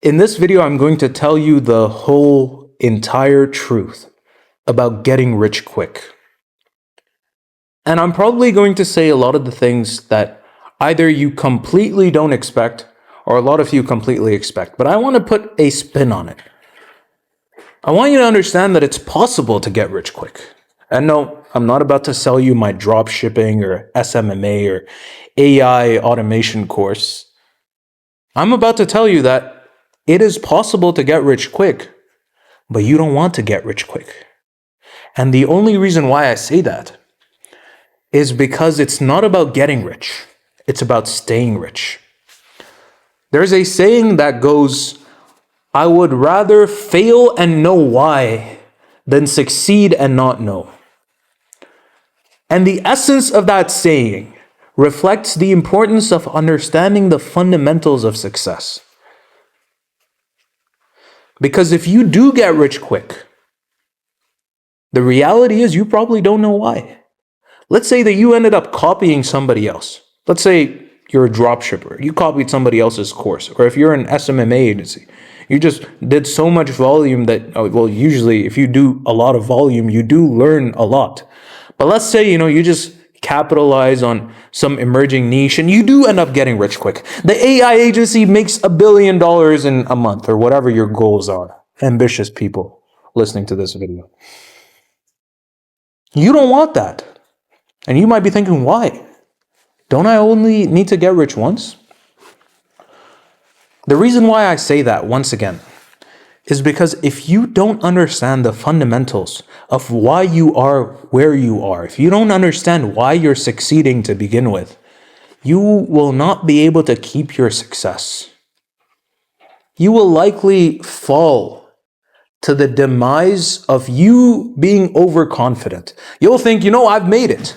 In this video, I'm going to tell you the whole entire truth about getting rich quick. And I'm probably going to say a lot of the things that either you completely don't expect or a lot of you completely expect. But I want to put a spin on it. I want you to understand that it's possible to get rich quick. And no, I'm not about to sell you my drop shipping or SMMA or AI automation course. I'm about to tell you that it is possible to get rich quick, but you don't want to get rich quick. And the only reason why I say that is because it's not about getting rich. It's about staying rich. There's a saying that goes, I would rather fail and know why than succeed and not know. And the essence of that saying reflects the importance of understanding the fundamentals of success. Because if you do get rich quick, the reality is you probably don't know why. Let's say that you ended up copying somebody else. Let's say you're a drop shipper. You copied somebody else's course. Or if you're an SMMA agency, you just did so much volume that, well, usually if you do a lot of volume, you do learn a lot. But let's say, you just capitalize on some emerging niche and you do end up getting rich quick. The AI agency makes $1 billion in a month or whatever your goals are. Ambitious people listening to this video. You don't want that. And you might be thinking, why? Don't I only need to get rich once? The reason why I say that, once again, is because if you don't understand the fundamentals of why you are where you are, if you don't understand why you're succeeding to begin with, you will not be able to keep your success. You will likely fall to the demise of you being overconfident. You'll think, I've made it.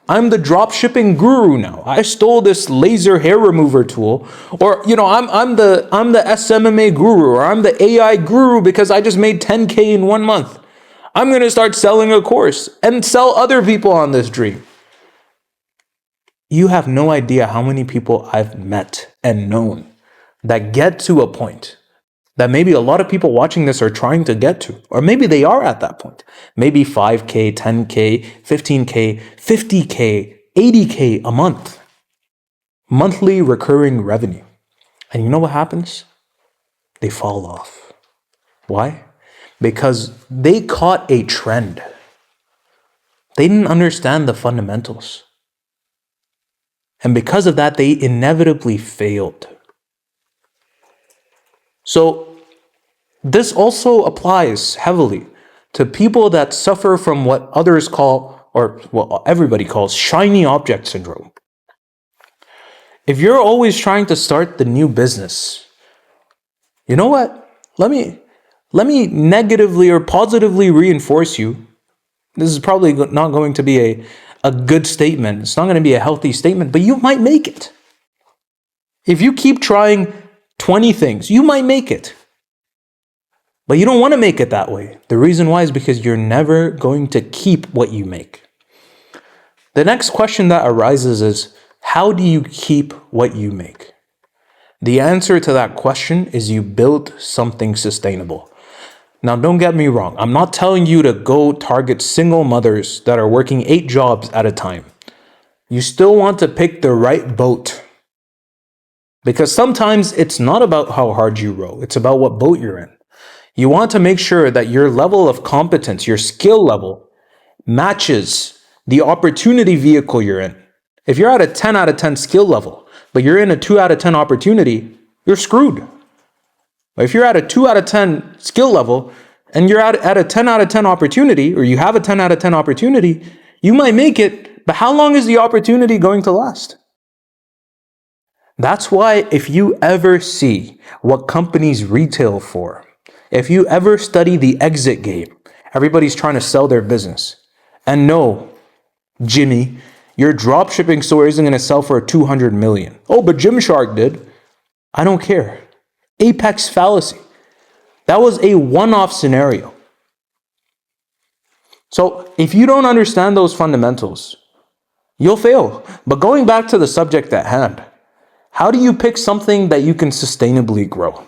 I'm the drop shipping guru now. I stole this laser hair remover tool, or I'm the SMMA guru, or I'm the AI guru because I just made 10K in 1 month. I'm going to start selling a course and sell other people on this dream. You have no idea how many people I've met and known that get to a point that maybe a lot of people watching this are trying to get to, or maybe they are at that point. Maybe 5K, 10K, 15K, 50K, 80K a month. Monthly recurring revenue. And you know what happens? They fall off. Why? Because they caught a trend. They didn't understand the fundamentals. And because of that, they inevitably failed. So this also applies heavily to people that suffer from what others call, or what everybody calls, shiny object syndrome. If you're always trying to start the new business, you know what? Let me negatively or positively reinforce you. This is probably not going to be a good statement. It's not going to be a healthy statement, but you might make it. If you keep trying 20 things, you might make it. But you don't want to make it that way. The reason why is because you're never going to keep what you make. The next question that arises is, how do you keep what you make? The answer to that question is you build something sustainable. Now, don't get me wrong. I'm not telling you to go target single mothers that are working 8 jobs at a time. You still want to pick the right boat. Because sometimes it's not about how hard you row. It's about what boat you're in. You want to make sure that your level of competence, your skill level, matches the opportunity vehicle you're in. If you're at a 10 out of 10 skill level, but you're in a 2 out of 10 opportunity, you're screwed. But if you're at a 2 out of 10 skill level and you're at a 10 out of 10 opportunity, or you have a 10 out of 10 opportunity, you might make it, but how long is the opportunity going to last? That's why if you ever see what companies retail for, if you ever study the exit game, everybody's trying to sell their business. And no, Jimmy, your dropshipping store isn't going to sell for $200 million. Oh, but Gymshark did. I don't care. Apex fallacy. That was a one-off scenario. So if you don't understand those fundamentals, you'll fail. But going back to the subject at hand, how do you pick something that you can sustainably grow?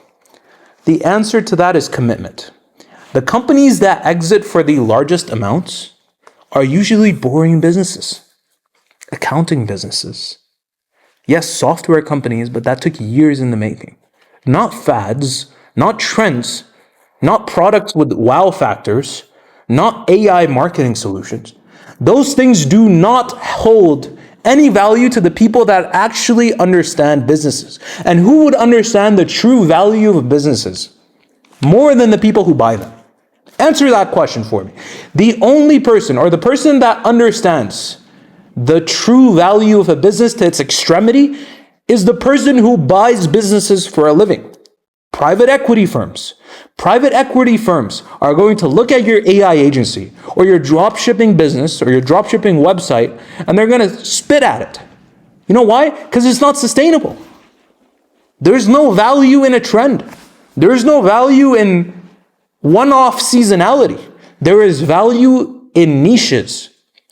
The answer to that is commitment. The companies that exit for the largest amounts are usually boring businesses, accounting businesses. Yes, software companies, but that took years in the making. Not fads, not trends, not products with wow factors, not AI marketing solutions. Those things do not hold any value to the people that actually understand businesses. And who would understand the true value of businesses more than the people who buy them? Answer that question for me. The only person, or the person that understands the true value of a business to its extremity, is the person who buys businesses for a living. Private equity firms. Private equity firms are going to look at your AI agency or your dropshipping business or your dropshipping website, and they're going to spit at it. You know why? Because it's not sustainable. There's no value in a trend. There's no value in one-off seasonality. There is value in niches,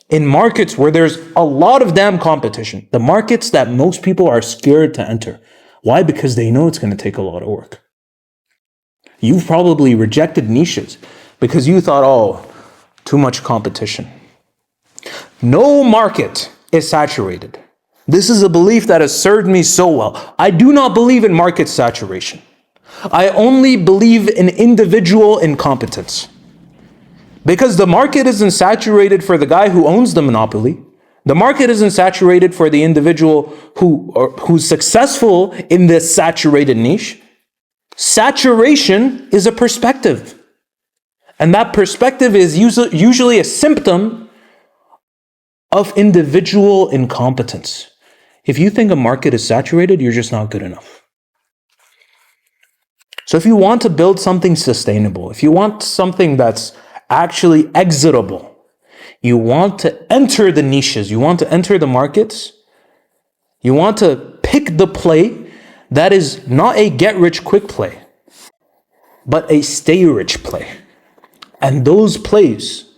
in markets where there's a lot of damn competition. The markets that most people are scared to enter. Why? Because they know it's going to take a lot of work. You've probably rejected niches because you thought, oh, too much competition. No market is saturated. This is a belief that has served me so well. I do not believe in market saturation. I only believe in individual incompetence. Because the market isn't saturated for the guy who owns the monopoly. The market isn't saturated for the individual who's successful in this saturated niche. Saturation is a perspective. And that perspective is usually a symptom of individual incompetence. If you think a market is saturated, you're just not good enough. So if you want to build something sustainable, if you want something that's actually exitable, you want to enter the niches, you want to enter the markets, you want to pick the play that is not a get-rich-quick play, but a stay-rich play. And those plays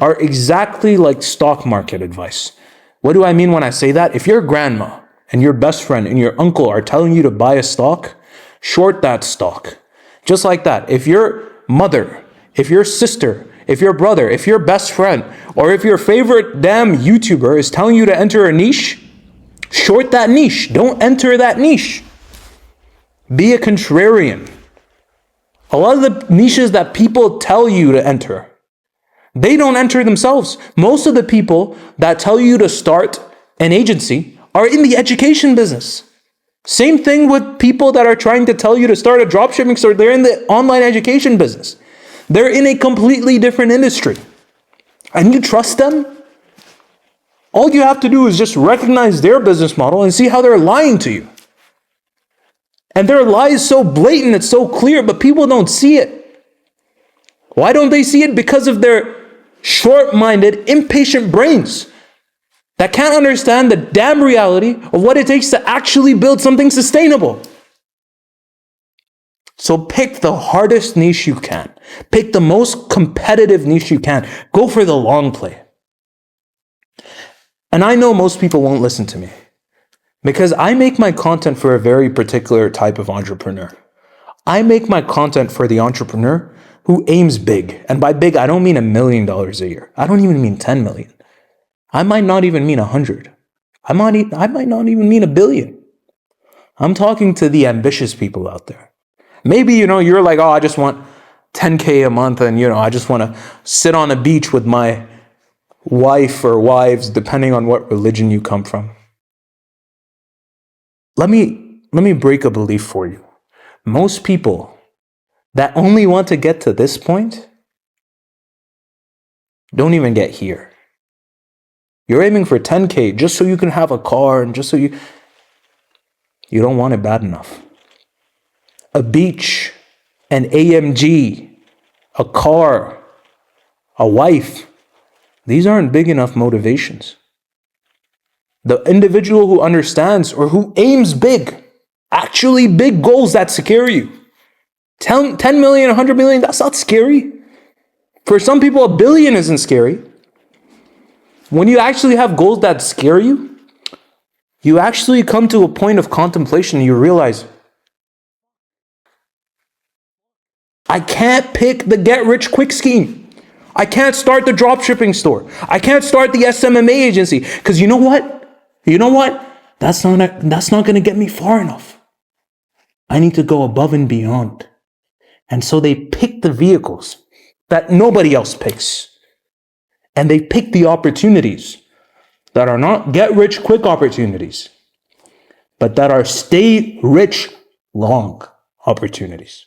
are exactly like stock market advice. What do I mean when I say that? If your grandma and your best friend and your uncle are telling you to buy a stock, short that stock. Just like that. If your mother, if your sister, if your brother, if your best friend, or if your favorite damn YouTuber is telling you to enter a niche, short that niche. Don't enter that niche. Be a contrarian. A lot of the niches that people tell you to enter, they don't enter themselves. Most of the people that tell you to start an agency are in the education business. Same thing with people that are trying to tell you to start a dropshipping store. They're in the online education business. They're in a completely different industry. And you trust them? All you have to do is just recognize their business model and see how they're lying to you. And their lie is so blatant, it's so clear, but people don't see it. Why don't they see it? Because of their short-minded, impatient brains that can't understand the damn reality of what it takes to actually build something sustainable. So pick the hardest niche you can. Pick the most competitive niche you can. Go for the long play. And I know most people won't listen to me because I make my content for a very particular type of entrepreneur. I make my content for the entrepreneur who aims big. And by big, I don't mean $1 million a year. I don't even mean 10 million. I might not even mean 100. I might not even mean 1 billion. I'm talking to the ambitious people out there. Maybe, you're like, oh, I just want 10K a month and, I just want to sit on a beach with my wife or wives, depending on what religion you come from. Let me break a belief for you. Most people that only want to get to this point don't even get here. You're aiming for 10K just so you can have a car and just so you don't want it bad enough. A beach, an AMG, a car, a wife, these aren't big enough motivations. The individual who understands or who aims big, actually big goals that scare you. 10 million, 100 million, that's not scary. For some people, 1 billion isn't scary. When you actually have goals that scare you, you actually come to a point of contemplation and you realize, I can't pick the get rich quick scheme. I can't start the drop shipping store. I can't start the SMMA agency. Because you know what? That's not going to get me far enough. I need to go above and beyond. And so they pick the vehicles that nobody else picks. And they pick the opportunities that are not get rich quick opportunities, but that are stay rich long opportunities.